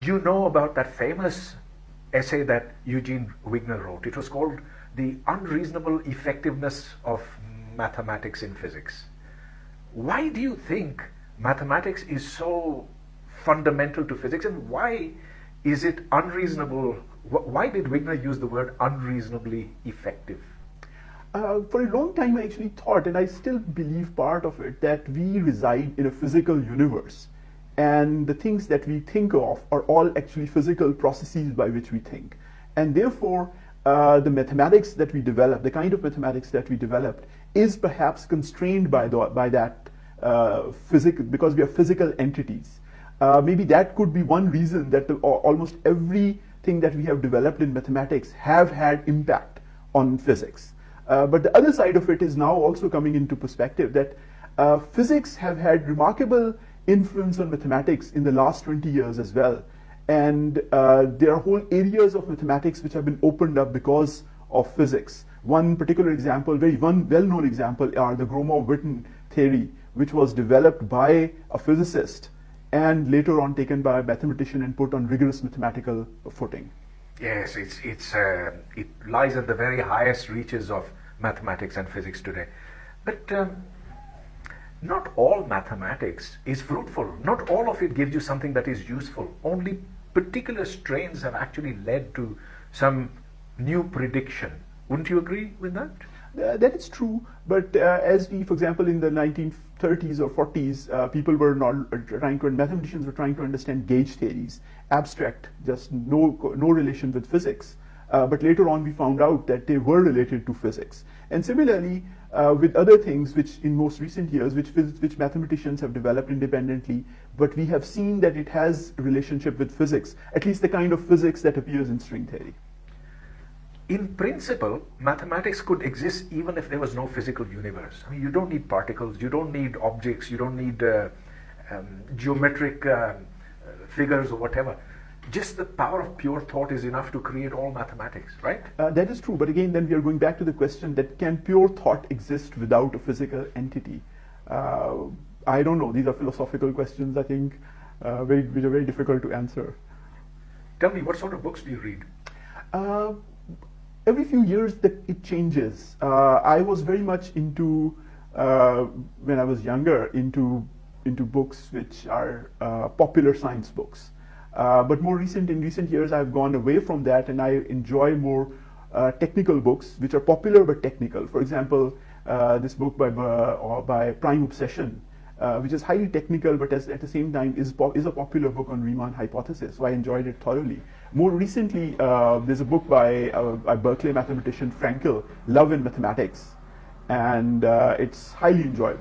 You know about that famous essay that Eugene Wigner wrote. It was called The Unreasonable Effectiveness of Mathematics in Physics. Why do you think mathematics is so fundamental to physics, and why is it unreasonable? Why did Wigner use the word unreasonably effective? For a long time, I actually thought, and I still believe part of it, that we reside in a physical universe. And the things that we think of are all actually physical processes by which we think. And therefore, the mathematics that we develop, the kind of mathematics that we developed, is perhaps constrained by that physical, because we are physical entities. Maybe that could be one reason that almost everything that we have developed in mathematics have had impact on physics. But the other side of it is now also coming into perspective, that physics have had remarkable influence on mathematics in the last 20 years as well. And there are whole areas of mathematics which have been opened up because of physics. One particular example, one well-known example, are the Gromov-Witten theory, which was developed by a physicist and later on taken by a mathematician and put on rigorous mathematical footing. Yes, it lies at the very highest reaches of mathematics and physics today. But not all mathematics is fruitful. Not all of it gives you something that is useful. Only particular strains have actually led to some new prediction. Wouldn't you agree with that? That is true, but as we, for example, in the 1930s or 40s, people were not mathematicians were trying to understand gauge theories, abstract, just no relation with physics. But later on we found out that they were related to physics. And similarly, with other things which in most recent years, which mathematicians have developed independently, but we have seen that it has a relationship with physics, at least the kind of physics that appears in string theory. In principle, mathematics could exist even if there was no physical universe. I mean, you don't need particles, you don't need objects, you don't need geometric figures or whatever. Just the power of pure thought is enough to create all mathematics, right? That is true, but again, then we are going back to the question that can pure thought exist without a physical entity? I don't know. These are philosophical questions, I think, which are very difficult to answer. Tell me, what sort of books do you read? Every few years it changes. I was very much into, when I was younger, into books which are popular science books. But in recent years, I've gone away from that, and I enjoy more technical books, which are popular but technical. For example, this book by Prime Obsession, which is highly technical, but at the same time is a popular book on Riemann hypothesis. So I enjoyed it thoroughly. More recently, there's a book by Berkeley mathematician Frankel, Love in Mathematics, and it's highly enjoyable.